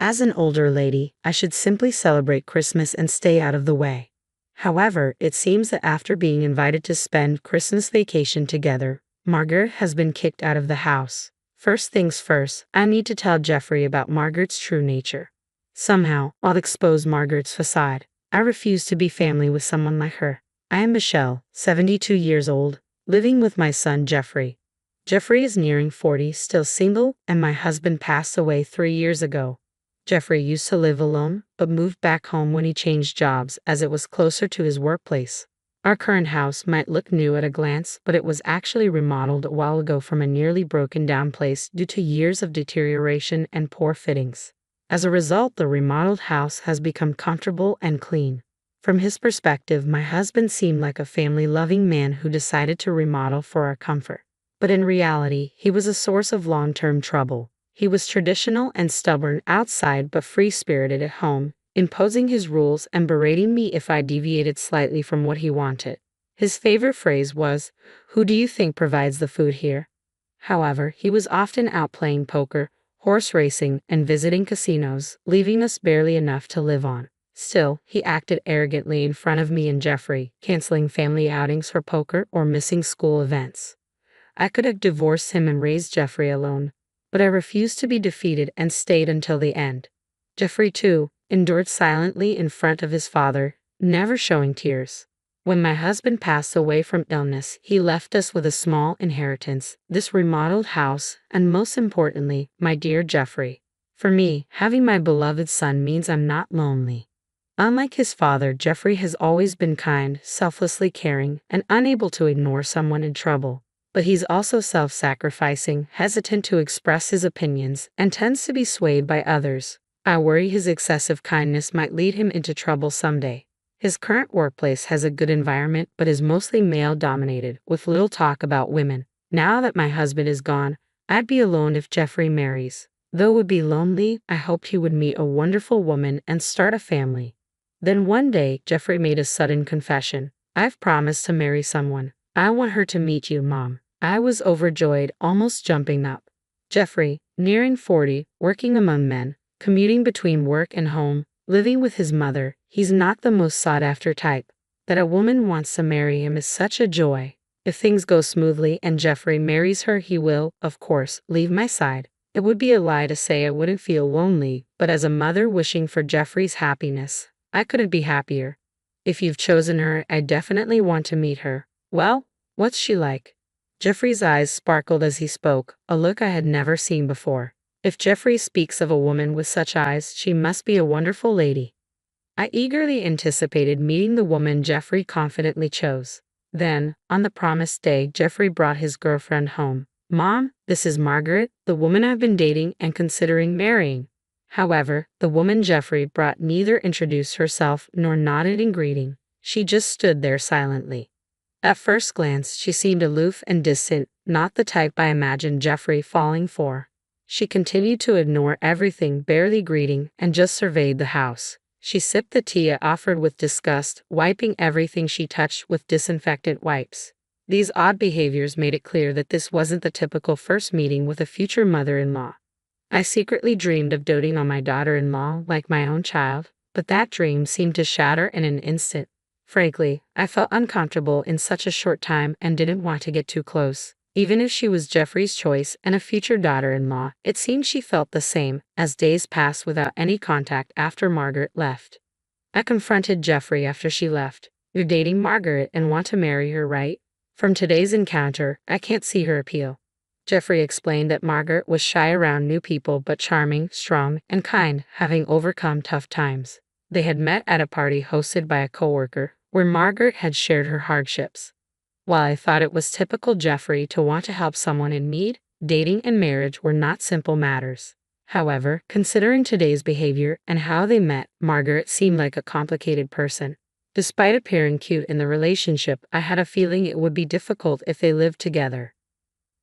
As an older lady, I should simply celebrate Christmas and stay out of the way. However, it seems that after being invited to spend Christmas vacation together, Margaret has been kicked out of the house. First things first, I need to tell Jeffrey about Margaret's true nature. Somehow, I'll expose Margaret's facade. I refuse to be family with someone like her. I am Michelle, 72 years old, living with my son Jeffrey. Jeffrey is nearing 40, still single, and my husband passed away 3 years ago. Jeffrey used to live alone, but moved back home when he changed jobs as it was closer to his workplace. Our current house might look new at a glance, but it was actually remodeled a while ago from a nearly broken down place due to years of deterioration and poor fittings. As a result, the remodeled house has become comfortable and clean. From his perspective, my husband seemed like a family-loving man who decided to remodel for our comfort. But in reality, he was a source of long-term trouble. He was traditional and stubborn outside but free-spirited at home, imposing his rules and berating me if I deviated slightly from what he wanted. His favorite phrase was, "Who do you think provides the food here?" However, he was often out playing poker, horse racing, and visiting casinos, leaving us barely enough to live on. Still, he acted arrogantly in front of me and Jeffrey, canceling family outings for poker or missing school events. I could have divorced him and raised Jeffrey alone, but I refused to be defeated and stayed until the end. Jeffrey, too, endured silently in front of his father, never showing tears. When my husband passed away from illness, he left us with a small inheritance, this remodeled house, and most importantly, my dear Jeffrey. For me, having my beloved son means I'm not lonely. Unlike his father, Jeffrey has always been kind, selflessly caring, and unable to ignore someone in trouble. But he's also self-sacrificing, hesitant to express his opinions, and tends to be swayed by others. I worry his excessive kindness might lead him into trouble someday. His current workplace has a good environment but is mostly male-dominated, with little talk about women. Now that my husband is gone, I'd be alone if Jeffrey marries. Though it would be lonely, I hoped he would meet a wonderful woman and start a family. Then one day, Jeffrey made a sudden confession. "I've promised to marry someone. I want her to meet you, Mom." I was overjoyed, almost jumping up. Jeffrey, nearing 40, working among men, commuting between work and home, living with his mother, he's not the most sought-after type. That a woman wants to marry him is such a joy. If things go smoothly and Jeffrey marries her, he will, of course, leave my side. It would be a lie to say I wouldn't feel lonely, but as a mother wishing for Jeffrey's happiness, I couldn't be happier. If you've chosen her, I definitely want to meet her. Well, what's she like? Jeffrey's eyes sparkled as he spoke, a look I had never seen before. If Jeffrey speaks of a woman with such eyes, she must be a wonderful lady. I eagerly anticipated meeting the woman Jeffrey confidently chose. Then, on the promised day, Jeffrey brought his girlfriend home. "Mom, this is Margaret, the woman I've been dating and considering marrying." However, the woman Jeffrey brought neither introduced herself nor nodded in greeting. She just stood there silently. At first glance, she seemed aloof and distant, not the type I imagined Jeffrey falling for. She continued to ignore everything, barely greeting, and just surveyed the house. She sipped the tea I offered with disgust, wiping everything she touched with disinfectant wipes. These odd behaviors made it clear that this wasn't the typical first meeting with a future mother-in-law. I secretly dreamed of doting on my daughter-in-law like my own child, but that dream seemed to shatter in an instant. Frankly, I felt uncomfortable in such a short time and didn't want to get too close. Even if she was Jeffrey's choice and a future daughter-in-law, it seemed she felt the same, as days passed without any contact after Margaret left. I confronted Jeffrey after she left. "You're dating Margaret and want to marry her, right? From today's encounter, I can't see her appeal." Jeffrey explained that Margaret was shy around new people but charming, strong, and kind, having overcome tough times. They had met at a party hosted by a coworker, where Margaret had shared her hardships. While I thought it was typical Jeffrey to want to help someone in need, dating and marriage were not simple matters. However, considering today's behavior and how they met, Margaret seemed like a complicated person. Despite appearing cute in the relationship, I had a feeling it would be difficult if they lived together.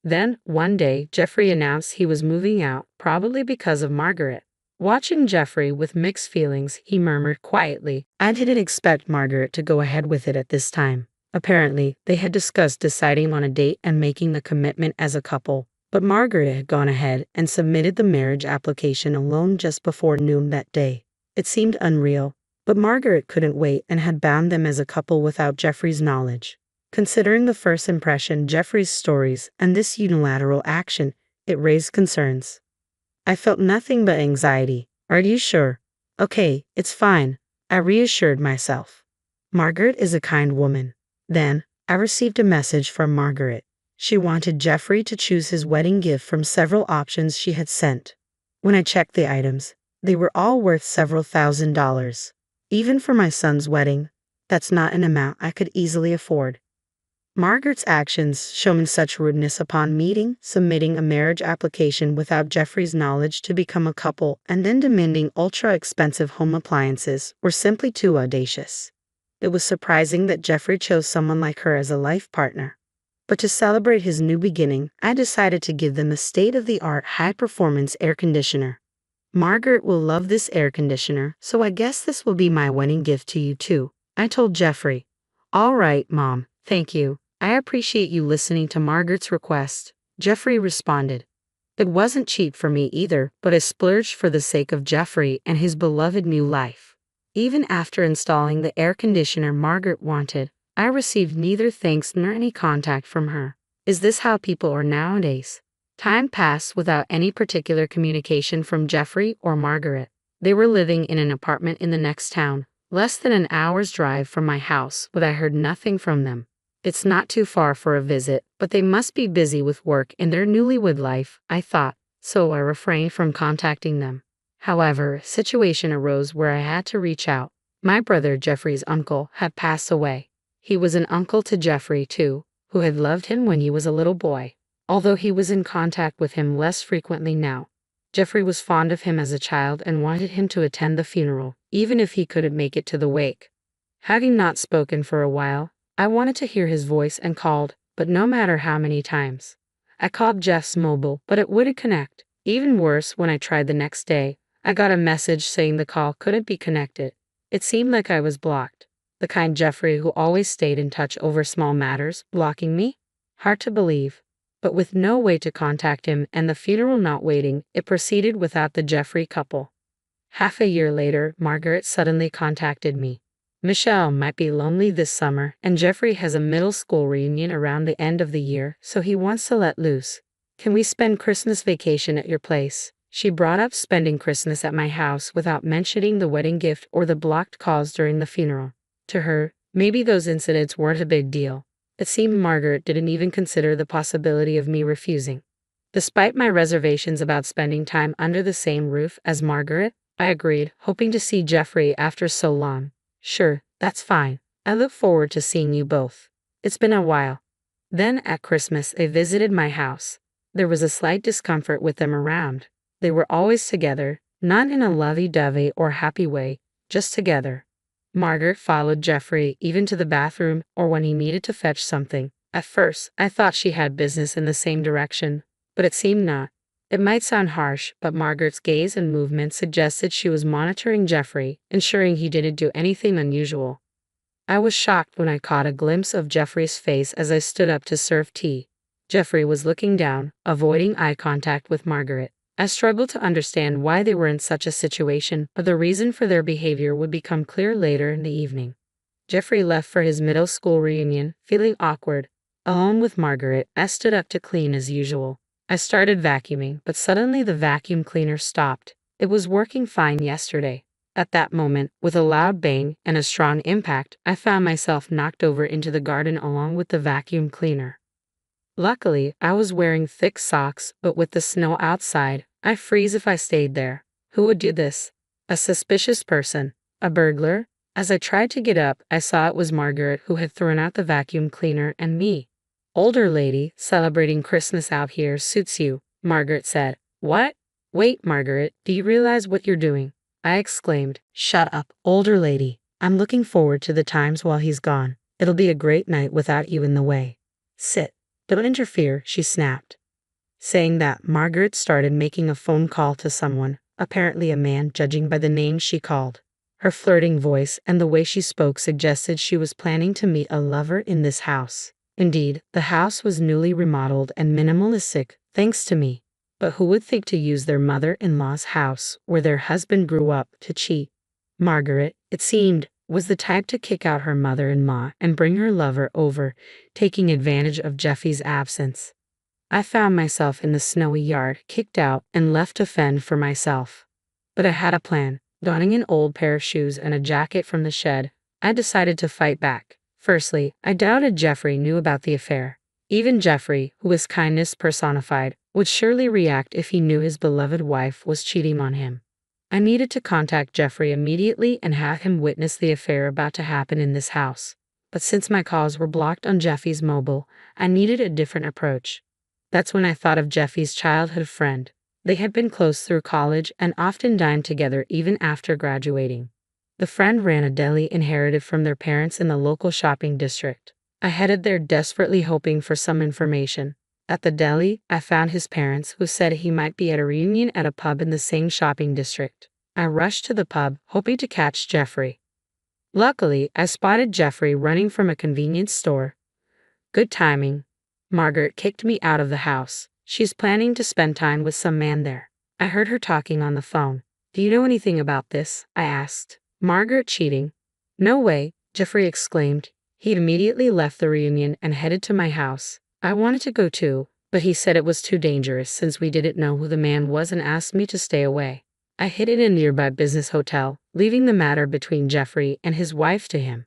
Then, one day, Jeffrey announced he was moving out, probably because of Margaret. Watching Jeffrey with mixed feelings, he murmured quietly, "I didn't expect Margaret to go ahead with it at this time." Apparently, they had discussed deciding on a date and making the commitment as a couple. But Margaret had gone ahead and submitted the marriage application alone just before noon that day. It seemed unreal, but Margaret couldn't wait and had bound them as a couple without Jeffrey's knowledge. Considering the first impression, Jeffrey's stories, and this unilateral action, it raised concerns. I felt nothing but anxiety. Are you sure? Okay, it's fine, I reassured myself. Margaret is a kind woman. Then, I received a message from Margaret. She wanted Jeffrey to choose his wedding gift from several options she had sent. When I checked the items, they were all worth several $1,000s. Even for my son's wedding, that's not an amount I could easily afford. Margaret's actions, showing such rudeness upon submitting a marriage application without Jeffrey's knowledge to become a couple, and then demanding ultra-expensive home appliances, were simply too audacious. It was surprising that Jeffrey chose someone like her as a life partner. But to celebrate his new beginning, I decided to give them a state-of-the-art high-performance air conditioner. Margaret will love this air conditioner, so I guess this will be my wedding gift to you too, I told Jeffrey. All right, Mom, thank you. I appreciate you listening to Margaret's request, Jeffrey responded. It wasn't cheap for me either, but I splurged for the sake of Jeffrey and his beloved new life. Even after installing the air conditioner Margaret wanted, I received neither thanks nor any contact from her. Is this how people are nowadays? Time passed without any particular communication from Jeffrey or Margaret. They were living in an apartment in the next town, less than an hour's drive from my house, but I heard nothing from them. It's not too far for a visit, but they must be busy with work in their newlywed life, I thought, so I refrained from contacting them. However, a situation arose where I had to reach out. My brother Jeffrey's uncle had passed away. He was an uncle to Jeffrey too, who had loved him when he was a little boy. Although he was in contact with him less frequently now, Jeffrey was fond of him as a child and wanted him to attend the funeral, even if he couldn't make it to the wake. Having not spoken for a while, I wanted to hear his voice and called, but no matter how many times. I called Jeff's mobile, but it wouldn't connect. Even worse, when I tried the next day, I got a message saying the call couldn't be connected. It seemed like I was blocked. The kind Jeffrey who always stayed in touch over small matters, blocking me? Hard to believe. But with no way to contact him and the funeral not waiting, it proceeded without the Jeffrey couple. Half a year later, Margaret suddenly contacted me. Michelle might be lonely this summer, and Jeffrey has a middle school reunion around the end of the year, so he wants to let loose. Can we spend Christmas vacation at your place? She brought up spending Christmas at my house without mentioning the wedding gift or the blocked calls during the funeral. To her, maybe those incidents weren't a big deal. It seemed Margaret didn't even consider the possibility of me refusing. Despite my reservations about spending time under the same roof as Margaret, I agreed, hoping to see Jeffrey after so long. Sure, that's fine. I look forward to seeing you both. It's been a while. Then, at Christmas, they visited my house. There was a slight discomfort with them around. They were always together, not in a lovey-dovey or happy way, just together. Margaret followed Jeffrey even to the bathroom or when he needed to fetch something. At first, I thought she had business in the same direction, but it seemed not. It might sound harsh, but Margaret's gaze and movement suggested she was monitoring Jeffrey, ensuring he didn't do anything unusual. I was shocked when I caught a glimpse of Jeffrey's face as I stood up to serve tea. Jeffrey was looking down, avoiding eye contact with Margaret. I struggled to understand why they were in such a situation, but the reason for their behavior would become clear later in the evening. Jeffrey left for his middle school reunion, feeling awkward. Alone with Margaret, I stood up to clean as usual. I started vacuuming, but suddenly the vacuum cleaner stopped. It was working fine yesterday. At that moment, with a loud bang and a strong impact, I found myself knocked over into the garden along with the vacuum cleaner. Luckily, I was wearing thick socks, but with the snow outside, I'd freeze if I stayed there. Who would do this? A suspicious person? A burglar? As I tried to get up, I saw it was Margaret who had thrown out the vacuum cleaner and me. Older lady, celebrating Christmas out here suits you, Margaret said. What? Wait, Margaret, do you realize what you're doing? I exclaimed. Shut up, older lady. I'm looking forward to the times while he's gone. It'll be a great night without you in the way. Sit. Don't interfere, she snapped. Saying that, Margaret started making a phone call to someone, apparently a man, judging by the name she called. Her flirting voice and the way she spoke suggested she was planning to meet a lover in this house. Indeed, the house was newly remodeled and minimalistic, thanks to me. But who would think to use their mother-in-law's house, where their husband grew up, to cheat? Margaret, it seemed, was the type to kick out her mother-in-law and bring her lover over, taking advantage of Jeffy's absence. I found myself in the snowy yard, kicked out and left to fend for myself. But I had a plan. Donning an old pair of shoes and a jacket from the shed, I decided to fight back. Firstly, I doubted Jeffrey knew about the affair. Even Jeffrey, who was kindness personified, would surely react if he knew his beloved wife was cheating on him. I needed to contact Jeffrey immediately and have him witness the affair about to happen in this house. But since my calls were blocked on Jeffy's mobile, I needed a different approach. That's when I thought of Jeffy's childhood friend. They had been close through college and often dined together even after graduating. The friend ran a deli inherited from their parents in the local shopping district. I headed there desperately hoping for some information. At the deli, I found his parents, who said he might be at a reunion at a pub in the same shopping district. I rushed to the pub, hoping to catch Jeffrey. Luckily, I spotted Jeffrey running from a convenience store. Good timing. Margaret kicked me out of the house. She's planning to spend time with some man there. I heard her talking on the phone. Do you know anything about this? I asked. Margaret cheating? No way, Jeffrey exclaimed. He immediately left the reunion and headed to my house. I wanted to go too, but he said it was too dangerous since we didn't know who the man was and asked me to stay away. I hid in a nearby business hotel, leaving the matter between Jeffrey and his wife to him.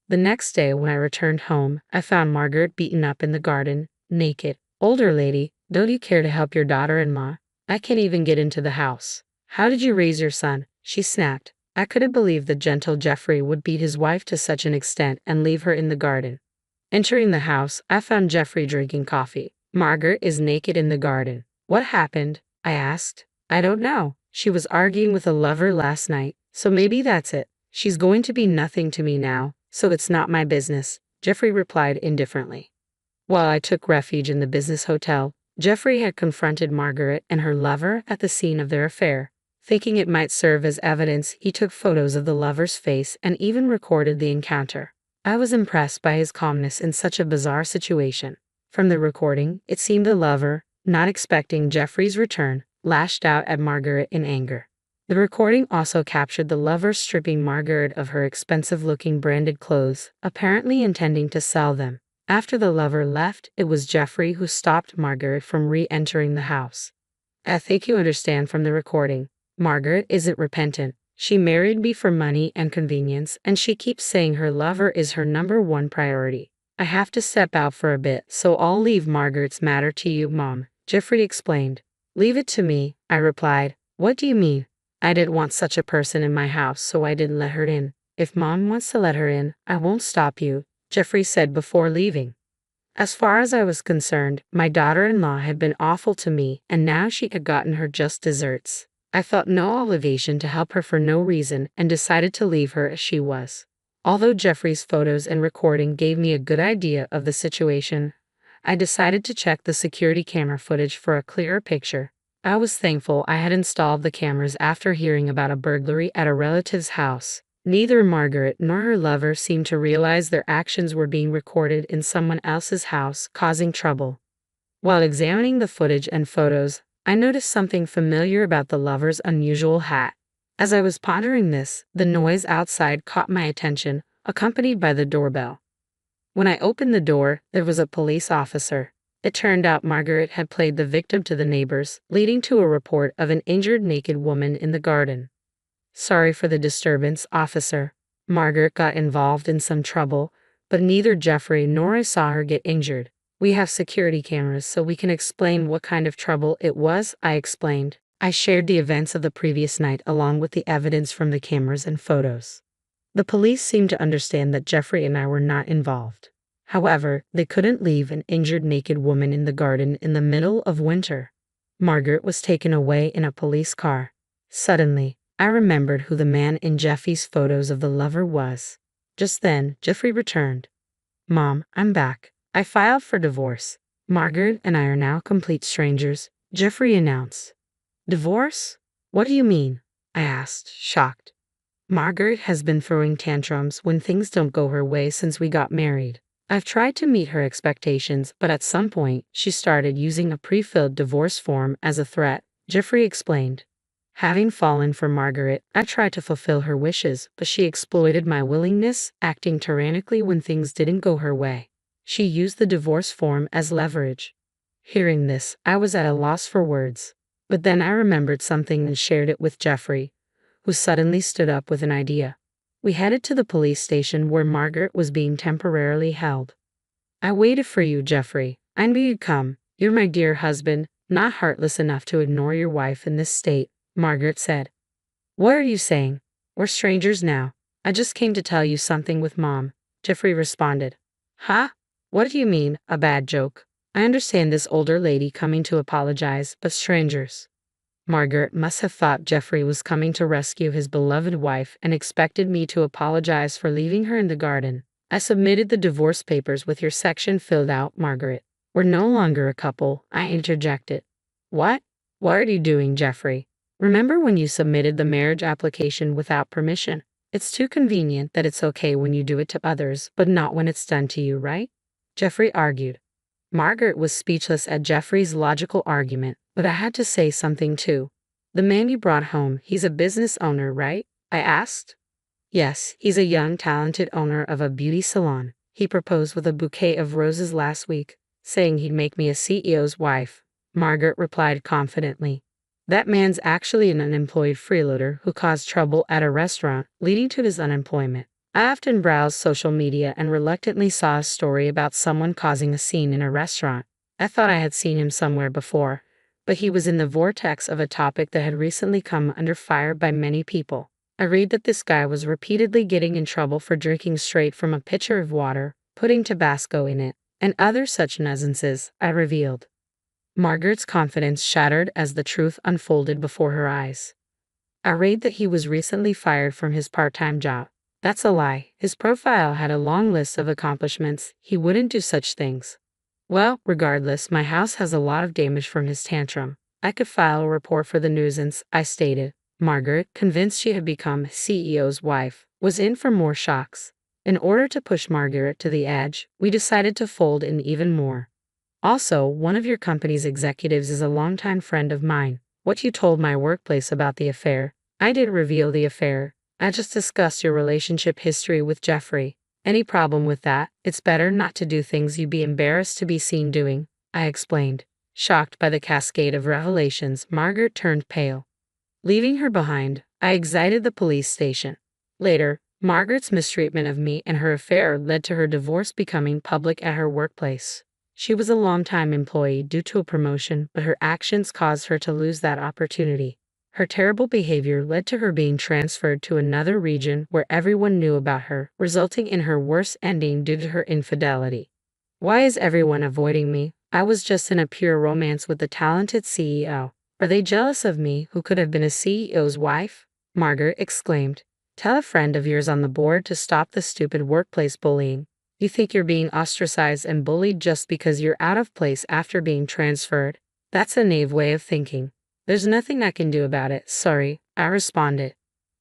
The next day when I returned home, I found Margaret beaten up in the garden, naked. Older lady, don't you care to help your daughter-in-law? I can't even get into the house. How did you raise your son? She snapped. I couldn't believe the gentle Jeffrey would beat his wife to such an extent and leave her in the garden. Entering the house, I found Jeffrey drinking coffee. Margaret is naked in the garden. What happened? I asked. I don't know. She was arguing with a lover last night, so maybe that's it. She's going to be nothing to me now, so it's not my business, Jeffrey replied indifferently. While I took refuge in the business hotel, Jeffrey had confronted Margaret and her lover at the scene of their affair. Thinking it might serve as evidence, he took photos of the lover's face and even recorded the encounter. I was impressed by his calmness in such a bizarre situation. From the recording, it seemed the lover, not expecting Jeffrey's return, lashed out at Margaret in anger. The recording also captured the lover stripping Margaret of her expensive-looking branded clothes, apparently intending to sell them. After the lover left, it was Jeffrey who stopped Margaret from re-entering the house. I think you understand from the recording. Margaret isn't repentant. She married me for money and convenience, and she keeps saying her lover is her #1 priority. I have to step out for a bit, so I'll leave Margaret's matter to you, Mom, Jeffrey explained. Leave it to me, I replied. What do you mean? I didn't want such a person in my house, so I didn't let her in. If Mom wants to let her in, I won't stop you, Jeffrey said before leaving. As far as I was concerned, my daughter-in-law had been awful to me, and now she had gotten her just desserts. I felt no obligation to help her for no reason and decided to leave her as she was. Although Jeffrey's photos and recording gave me a good idea of the situation, I decided to check the security camera footage for a clearer picture. I was thankful I had installed the cameras after hearing about a burglary at a relative's house. Neither Margaret nor her lover seemed to realize their actions were being recorded in someone else's house, causing trouble. While examining the footage and photos, I noticed something familiar about the lover's unusual hat. As I was pondering this, the noise outside caught my attention, accompanied by the doorbell. When I opened the door, there was a police officer. It turned out Margaret had played the victim to the neighbors, leading to a report of an injured naked woman in the garden. Sorry for the disturbance, officer. Margaret got involved in some trouble, but neither Jeffrey nor I saw her get injured. We have security cameras so we can explain what kind of trouble it was, I explained. I shared the events of the previous night along with the evidence from the cameras and photos. The police seemed to understand that Jeffrey and I were not involved. However, they couldn't leave an injured naked woman in the garden in the middle of winter. Margaret was taken away in a police car. Suddenly, I remembered who the man in Jeffy's photos of the lover was. Just then, Jeffrey returned. Mom, I'm back. I filed for divorce. Margaret and I are now complete strangers, Jeffrey announced. Divorce? What do you mean? I asked, shocked. Margaret has been throwing tantrums when things don't go her way since we got married. I've tried to meet her expectations, but at some point, she started using a pre-filled divorce form as a threat, Jeffrey explained. Having fallen for Margaret, I tried to fulfill her wishes, but she exploited my willingness, acting tyrannically when things didn't go her way. She used the divorce form as leverage. Hearing this, I was at a loss for words. But then I remembered something and shared it with Jeffrey, who suddenly stood up with an idea. We headed to the police station where Margaret was being temporarily held. I waited for you, Jeffrey. I knew you'd come. You're my dear husband, not heartless enough to ignore your wife in this state, Margaret said. What are you saying? We're strangers now. I just came to tell you something with Mom, Jeffrey responded. Huh? What do you mean, a bad joke? I understand this older lady coming to apologize, but strangers. Margaret must have thought Jeffrey was coming to rescue his beloved wife and expected me to apologize for leaving her in the garden. I submitted the divorce papers with your section filled out, Margaret. We're no longer a couple, I interjected. What? What are you doing, Jeffrey? Remember when you submitted the marriage application without permission? It's too convenient that it's okay when you do it to others, but not when it's done to you, right? Jeffrey argued. Margaret was speechless at Jeffrey's logical argument, but I had to say something too. The man you brought home, he's a business owner, right? I asked. Yes, he's a young, talented owner of a beauty salon. He proposed with a bouquet of roses last week, saying he'd make me a CEO's wife, Margaret replied confidently. That man's actually an unemployed freeloader who caused trouble at a restaurant, leading to his unemployment. I often browsed social media and reluctantly saw a story about someone causing a scene in a restaurant. I thought I had seen him somewhere before, but he was in the vortex of a topic that had recently come under fire by many people. I read that this guy was repeatedly getting in trouble for drinking straight from a pitcher of water, putting Tabasco in it, and other such nuisances, I revealed. Margaret's confidence shattered as the truth unfolded before her eyes. I read that he was recently fired from his part-time job. That's a lie. His profile had a long list of accomplishments. He wouldn't do such things. Well, regardless, my house has a lot of damage from his tantrum. I could file a report for the nuisance, I stated. Margaret, convinced she had become CEO's wife, was in for more shocks. In order to push Margaret to the edge, we decided to fold in even more. Also, one of your company's executives is a longtime friend of mine. What you told my workplace about the affair, I didn't reveal the affair. I just discussed your relationship history with Jeffrey. Any problem with that? It's better not to do things you'd be embarrassed to be seen doing, I explained. Shocked by the cascade of revelations, Margaret turned pale. Leaving her behind, I exited the police station. Later, Margaret's mistreatment of me and her affair led to her divorce becoming public at her workplace. She was a longtime employee due to a promotion, but her actions caused her to lose that opportunity. Her terrible behavior led to her being transferred to another region where everyone knew about her, resulting in her worst ending due to her infidelity. Why is everyone avoiding me? I was just in a pure romance with the talented CEO. Are they jealous of me, who could have been a CEO's wife? Margaret exclaimed. Tell a friend of yours on the board to stop the stupid workplace bullying. You think you're being ostracized and bullied just because you're out of place after being transferred? That's a naive way of thinking. There's nothing I can do about it, sorry, I responded.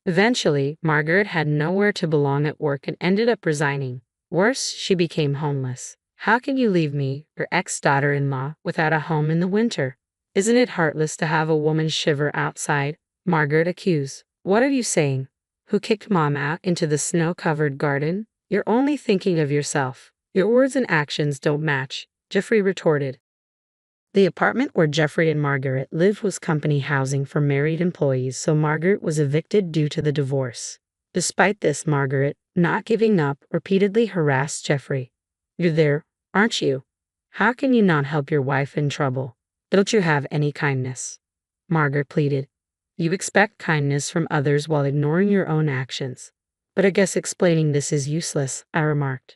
Eventually, Margaret had nowhere to belong at work and ended up resigning. Worse, she became homeless. How can you leave me, your ex-daughter-in-law, without a home in the winter? Isn't it heartless to have a woman shiver outside? Margaret accused. What are you saying? Who kicked Mom out into the snow-covered garden? You're only thinking of yourself. Your words and actions don't match, Jeffrey retorted. The apartment where Jeffrey and Margaret lived was company housing for married employees, so Margaret was evicted due to the divorce. Despite this, Margaret, not giving up, repeatedly harassed Jeffrey. You're there, aren't you? How can you not help your wife in trouble? Don't you have any kindness? Margaret pleaded. You expect kindness from others while ignoring your own actions. But I guess explaining this is useless, I remarked.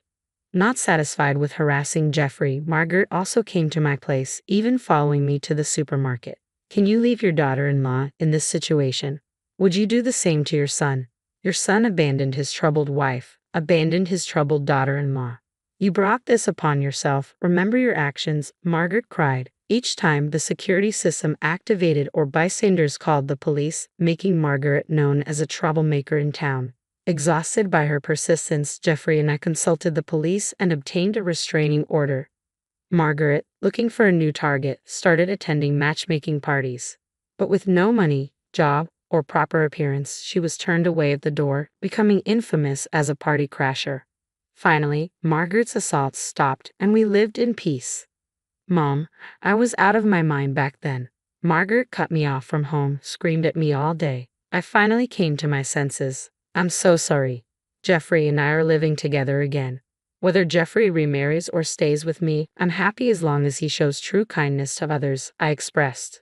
Not satisfied with harassing Jeffrey, Margaret also came to my place, even following me to the supermarket. Can you leave your daughter-in-law in this situation? Would you do the same to your son? Your son abandoned his troubled wife, abandoned his troubled daughter-in-law. You brought this upon yourself. Remember your actions, Margaret cried. Each time the security system activated or bystanders called the police, making Margaret known as a troublemaker in town. Exhausted by her persistence, Jeffrey and I consulted the police and obtained a restraining order. Margaret, looking for a new target, started attending matchmaking parties. But with no money, job, or proper appearance, she was turned away at the door, becoming infamous as a party crasher. Finally, Margaret's assaults stopped and we lived in peace. Mom, I was out of my mind back then. Margaret cut me off from home, screamed at me all day. I finally came to my senses. I'm so sorry. Jeffrey and I are living together again. Whether Jeffrey remarries or stays with me, I'm happy as long as he shows true kindness to others, I expressed.